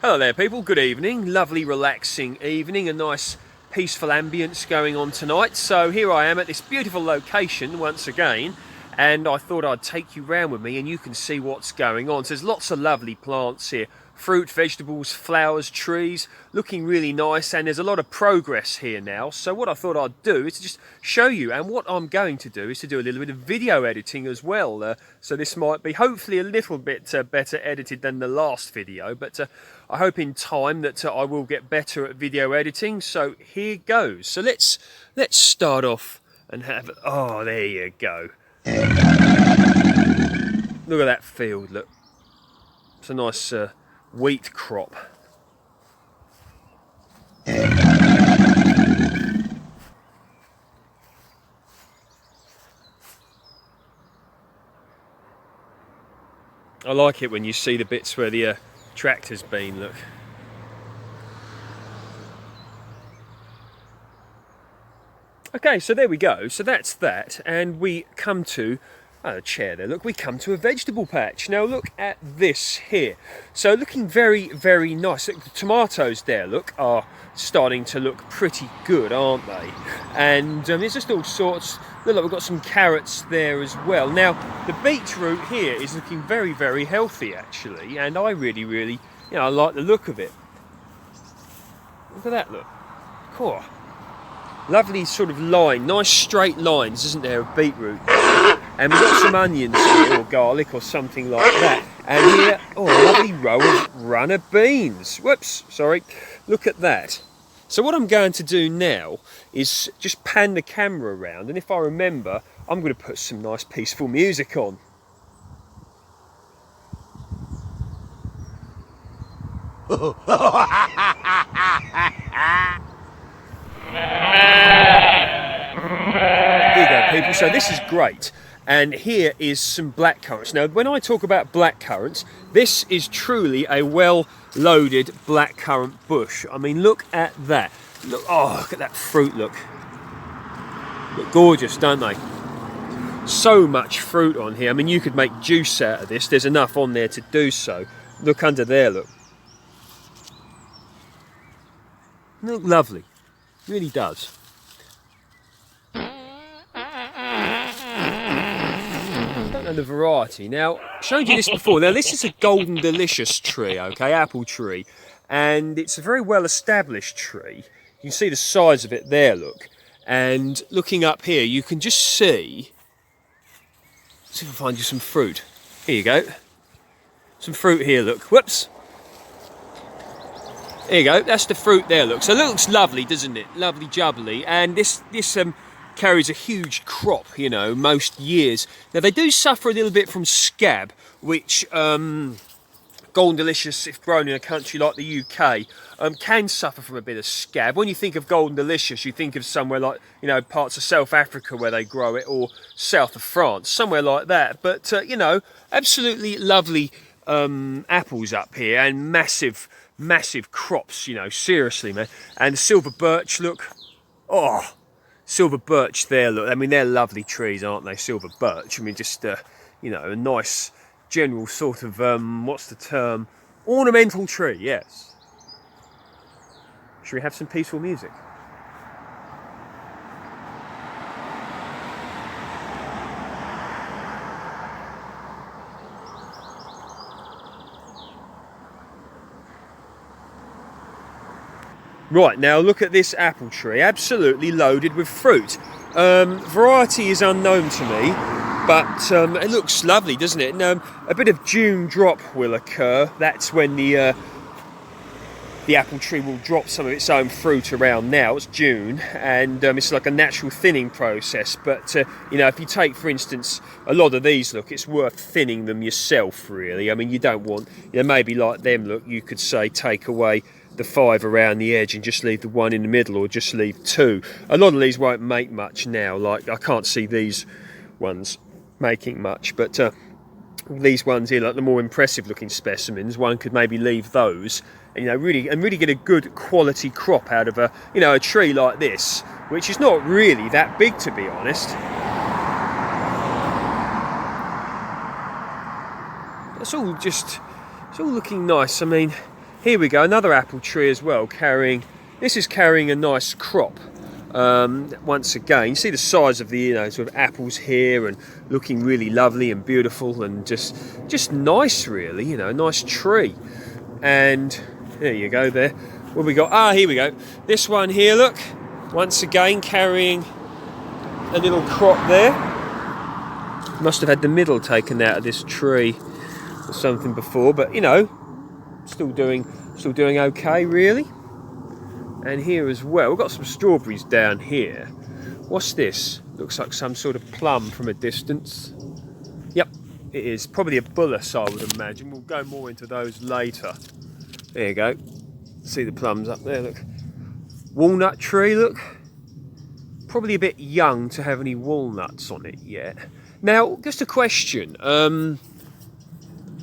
Hello there people, good evening, lovely relaxing evening, a nice peaceful ambience going on tonight. So here I am at this beautiful location once again, and I thought I'd take you round with me and you can see what's going on. So there's lots of lovely plants here, fruit, vegetables, flowers, trees, looking really nice, and there's a lot of progress here now. So what I thought I'd do is to just show you, and what I'm going to do is to do a little bit of video editing as well. So this might be hopefully a little bit better edited than the last video, but I hope in time that I will get better at video editing. So here goes. So let's start off and have, oh, there you go. Look at that field, look. It's a nice wheat crop. I like it when you see the bits where the tractor's been, look. Okay, so there we go. So that's that, and we come to a chair there. Look, we come to a vegetable patch. Now look at this here. So looking very, very nice. Look, the tomatoes there, look, are starting to look pretty good, aren't they? And there's just all sorts. Look, we've got some carrots there as well. Now the beetroot here is looking very, very healthy actually, and I really, really, I like the look of it. Look at that, look. Cool. Lovely sort of line, nice straight lines, isn't there, of beetroot? And we've got some onions here, or garlic, or something like that. And here, oh, a lovely row of runner beans. Whoops, sorry. Look at that. So what I'm going to do now is just pan the camera around, and if I remember, I'm going to put some nice peaceful music on. Here you go, people. So this is great. And here is some blackcurrants. Now, when I talk about blackcurrants, this is truly a well-loaded blackcurrant bush. I mean, look at that. Look, oh, look at that fruit, look. Look gorgeous, don't they? So much fruit on here. I mean, you could make juice out of this. There's enough on there to do so. Look under there, look. Look lovely. Really does. And the variety. Now, I showed you this before. Now, this is a golden delicious tree, okay, apple tree, and it's a very well established tree. You can see the size of it there, look. And looking up here, you can just see. Let's see if I find you some fruit. Here you go. Some fruit here, look. Whoops. There you go. That's the fruit there, look. So it looks lovely, doesn't it? Lovely jubbly. And this carries a huge crop, most years. Now they do suffer a little bit from scab, which golden delicious, if grown in a country like the UK, can suffer from a bit of scab. When you think of golden delicious, you think of somewhere like, parts of South Africa where they grow it, or south of France, somewhere like that. But absolutely lovely apples up here, and massive crops, seriously, man. And the silver birch, look. Oh, silver birch there, look. I mean, they're lovely trees, aren't they? Silver birch. I mean, just a nice general sort of what's the term? Ornamental tree. Yes. Should we have some peaceful music? Right, now look at this apple tree, absolutely loaded with fruit. Variety is unknown to me, but it looks lovely, doesn't it? And, a bit of June drop will occur. That's when the apple tree will drop some of its own fruit around now. It's June, and it's like a natural thinning process. But, if you take, for instance, a lot of these, look, it's worth thinning them yourself, really. I mean, you don't want, maybe like them, look, you could say take away the 5 around the edge and just leave the 1 in the middle, or just leave 2. A lot of these won't make much now, like I can't see these ones making much, but these ones here, like the more impressive looking specimens, one could maybe leave those, and really get a good quality crop out of a tree like this, which is not really that big, to be honest. It's all looking nice. I mean, here we go, another apple tree as well, this is carrying a nice crop. Once again, you see the size of the sort of apples here, and looking really lovely and beautiful, and just nice, really. Nice tree. And there you go. There, what we got? Here we go. This one here. Look, once again carrying a little crop there. Must have had the middle taken out of this tree or something before, but still doing okay, really. And here as well, we've got some strawberries down here. What's this? Looks like some sort of plum from a distance. Yep, it is. Probably a bullace, I would imagine. We'll go more into those later. There you go. See the plums up there, look. Walnut tree, look. Probably a bit young to have any walnuts on it yet. Now, just a question. I've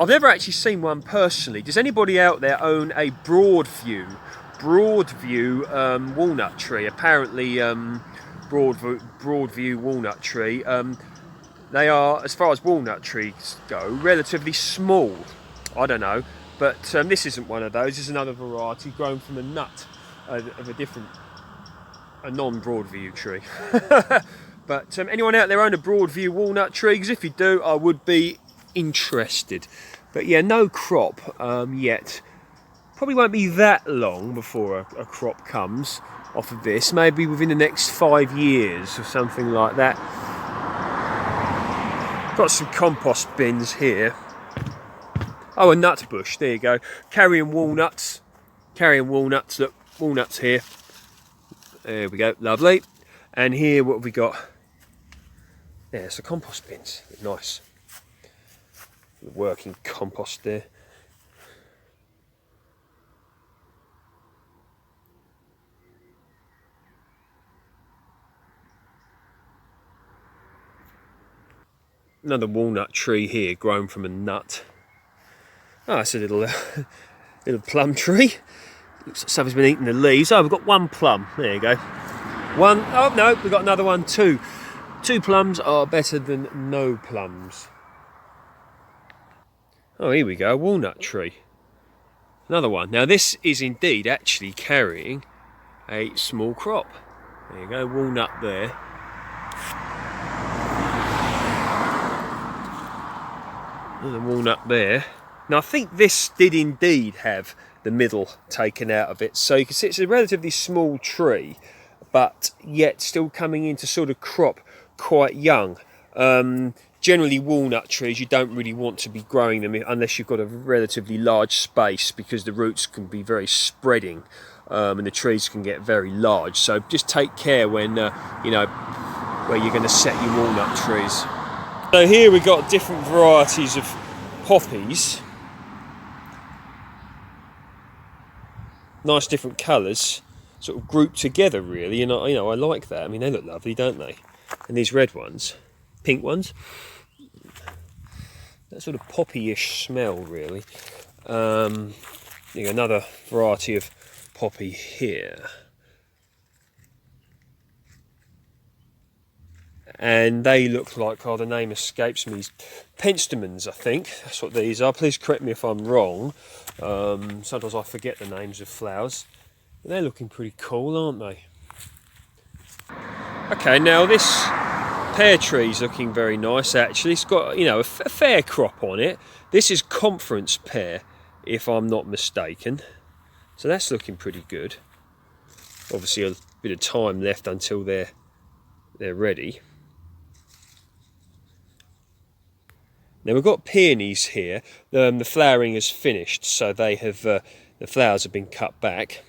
never actually seen one personally. Does anybody out there own a Broadview walnut tree? Apparently, Broadview walnut tree. They are, as far as walnut trees go, relatively small. I don't know, but this isn't one of those. This is another variety grown from a nut of a non-Broadview tree. But anyone out there own a Broadview walnut tree? Because if you do, I would be interested. But yeah, no crop yet. Probably won't be that long before a crop comes off of this. Maybe within the next 5 years or something like that. Got some compost bins here. Oh, a nut bush. There you go. Carrying walnuts. Look, walnuts here. There we go. Lovely. And here, what have we got? There's the compost bins. Nice. Working compost there. Another walnut tree here, grown from a nut. Oh, it's a little plum tree. Looks like something's been eating the leaves. Oh, we've got one plum. There you go. One. Oh no, we've got another one too. 2 plums are better than no plums. Oh, here we go, a walnut tree. Another one. Now this is indeed actually carrying a small crop. There you go, walnut there. Another walnut there. Now I think this did indeed have the middle taken out of it. So you can see it's a relatively small tree, but yet still coming into sort of crop quite young. Generally walnut trees, you don't really want to be growing them unless you've got a relatively large space, because the roots can be very spreading and the trees can get very large. So just take care when where you're going to set your walnut trees. So here we've got different varieties of poppies. Nice different colours, sort of grouped together really, and I like that. I mean, they look lovely, don't they? And these red ones, pink ones, that sort of poppy-ish smell really. Another variety of poppy here. And they look like, the name escapes me, penstemons, I think. That's what these are. Please correct me if I'm wrong. Sometimes I forget the names of flowers. But they're looking pretty cool, aren't they? Okay, now this pear tree's looking very nice actually. It's got, a fair crop on it. This is conference pear, if I'm not mistaken. So that's looking pretty good. Obviously a bit of time left until they're ready. Now we've got peonies here. The flowering is finished, so they have the flowers have been cut back.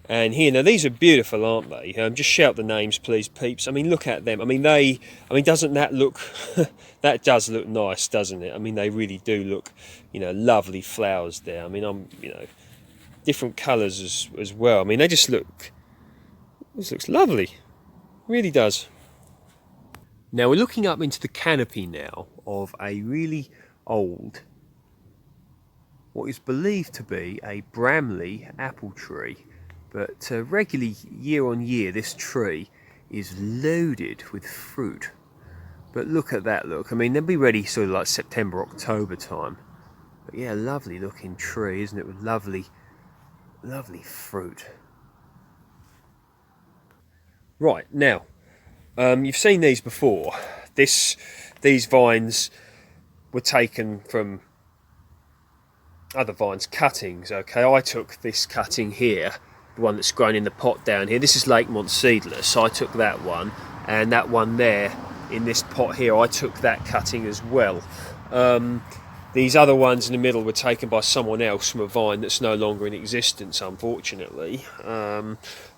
And here, now these are beautiful, aren't they? Just shout the names, please, peeps. I mean, look at them. I mean, doesn't that look? That does look nice, doesn't it? I mean, they really do look, lovely flowers there. I mean, different colours as well. I mean, they just look. This looks lovely, really does. Now we're looking up into the canopy now of a really old, what is believed to be a Bramley apple tree. But regularly, year on year, this tree is loaded with fruit. But look at that, look. I mean, they'll be ready sort of like September, October time. But yeah, lovely looking tree, isn't it? With lovely, lovely fruit. Right, now, you've seen these before. These vines were taken from other vines, cuttings, okay? I took this cutting here, the one that's grown in the pot down here. This is Lakemont seedless. I took that one, and that one there in this pot here, I took that cutting as well. These other ones in the middle were taken by someone else from a vine that's no longer in existence, unfortunately.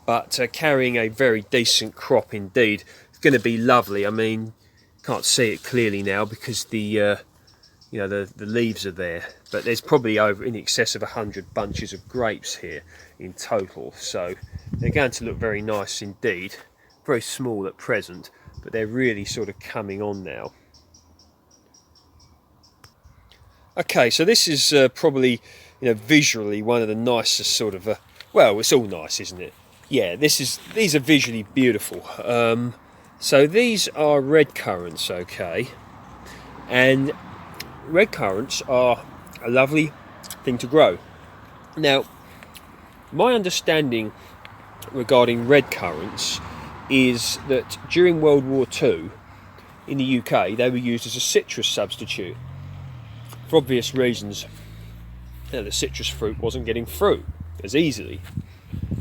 But carrying a very decent crop indeed. It's going to be lovely. I mean, can't see it clearly now because the leaves are there, but there's probably over in excess of 100 bunches of grapes here in total, so they're going to look very nice indeed. Very small at present, but they're really sort of coming on now. Okay, so this is probably, visually one of the nicest sort of well, it's all nice, isn't it? Yeah, these are visually beautiful. So these are redcurrants, okay, and redcurrants are a lovely thing to grow. Now, my understanding regarding redcurrants is that during World War II in the UK they were used as a citrus substitute. For obvious reasons, the citrus fruit wasn't getting fruit as easily.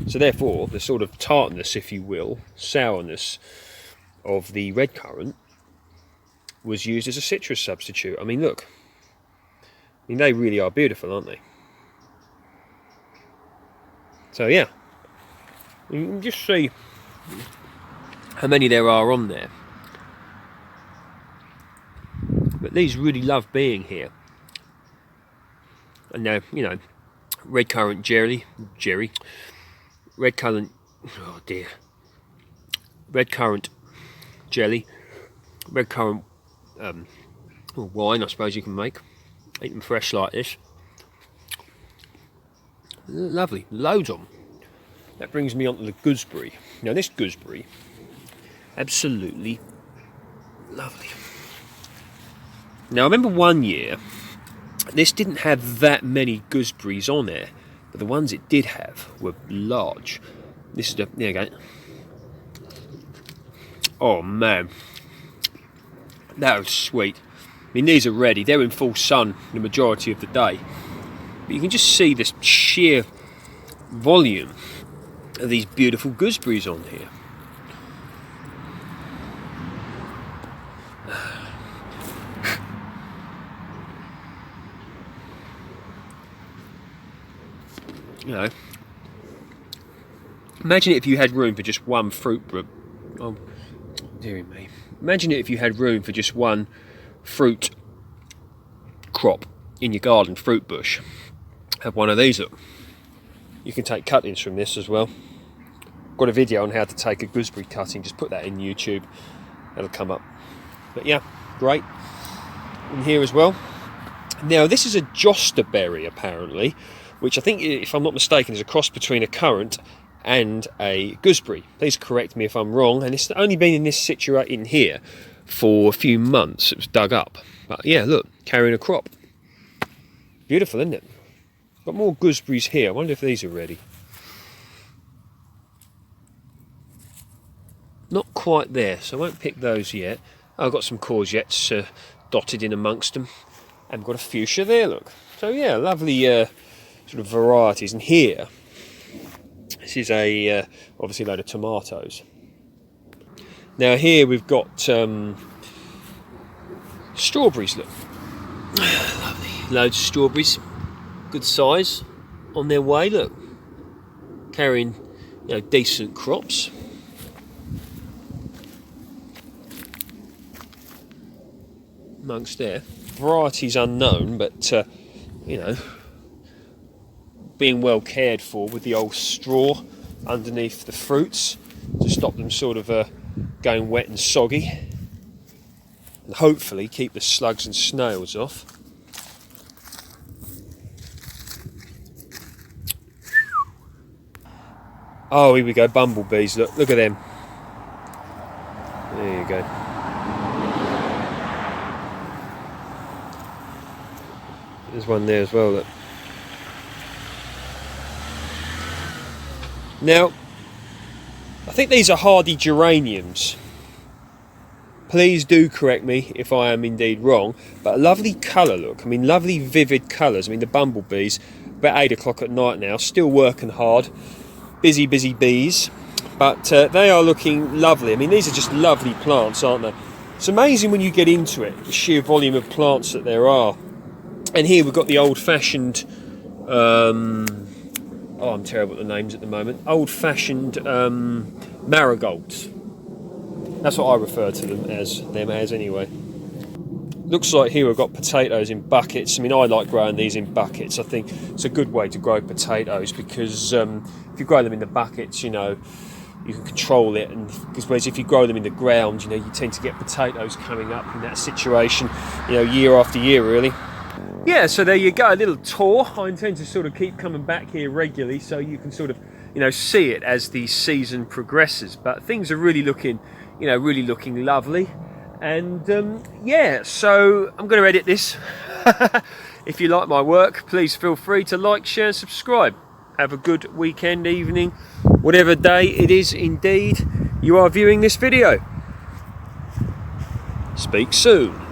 So therefore, the sort of tartness, if you will, sourness of the redcurrant was used as a citrus substitute. I mean, look. I mean, they really are beautiful, aren't they? So yeah, you can just see how many there are on there. But these really love being here. And now, redcurrant redcurrant jelly, redcurrant wine, I suppose you can make. Eat them fresh like this. Lovely, loads of them. That brings me on to the gooseberry. Now this gooseberry, absolutely lovely. Now I remember one year, this didn't have that many gooseberries on there, but the ones it did have were large. This is there you go. Oh man, that was sweet. I mean, these are ready. They're in full sun the majority of the day. But you can just see this sheer volume of these beautiful gooseberries on here. Imagine it if you had room for just one fruit. Oh, dearie me. Imagine it if you had room for just one fruit crop in your garden, fruit bush. Have one of these. Look, you can take cuttings from this as well. Got a video on how to take a gooseberry cutting. Just put that in YouTube, that'll come up. But yeah, great. In here as well. Now this is a josterberry apparently, which I think, if I'm not mistaken, is a cross between a currant and a gooseberry. Please correct me if I'm wrong. And it's only been in this situation in here for a few months. It was dug up, but yeah, look, carrying a crop. Beautiful, isn't it? Got more gooseberries here. I wonder if these are ready. Not quite there, so I won't pick those yet. I've got some courgettes dotted in amongst them, and got a fuchsia there. Look, so yeah, lovely sort of varieties. And here, this is a obviously a load of tomatoes. Now here we've got strawberries. Look, lovely, loads of strawberries, good size, on their way. Look, carrying decent crops. Amongst there, varieties unknown, but being well cared for with the old straw underneath the fruits to stop them sort of going wet and soggy, and hopefully keep the slugs and snails off. Oh, here we go, bumblebees. Look at them. There you go. There's There's one there as well. Look. Now, I think these are hardy geraniums. Please do correct me if I am indeed wrong, but a lovely colour look. I mean, lovely vivid colours. I mean, the bumblebees, about 8 o'clock at night now, still working hard. Busy bees, but they are looking lovely. I mean, these are just lovely plants, aren't they? It's amazing when you get into it, the sheer volume of plants that there are. And here we've got the old-fashioned, oh, I'm terrible at the names at the moment, old-fashioned marigolds. That's what I refer to them as anyway. Looks like here we've got potatoes in buckets. I mean, I like growing these in buckets. I think it's a good way to grow potatoes because if you grow them in the buckets, you know, you can control it. And whereas if you grow them in the ground, you know, you tend to get potatoes coming up in that situation, you know, year after year, really. Yeah, so there you go, a little tour. I intend to sort of keep coming back here regularly so you can sort of, you know, see it as the season progresses. But things are really looking, you know, really looking lovely. And yeah, so I'm going to edit this. If you like my work, please feel free to like, share and subscribe. Have a good weekend, evening, whatever day it is indeed you are viewing this video. Speak soon.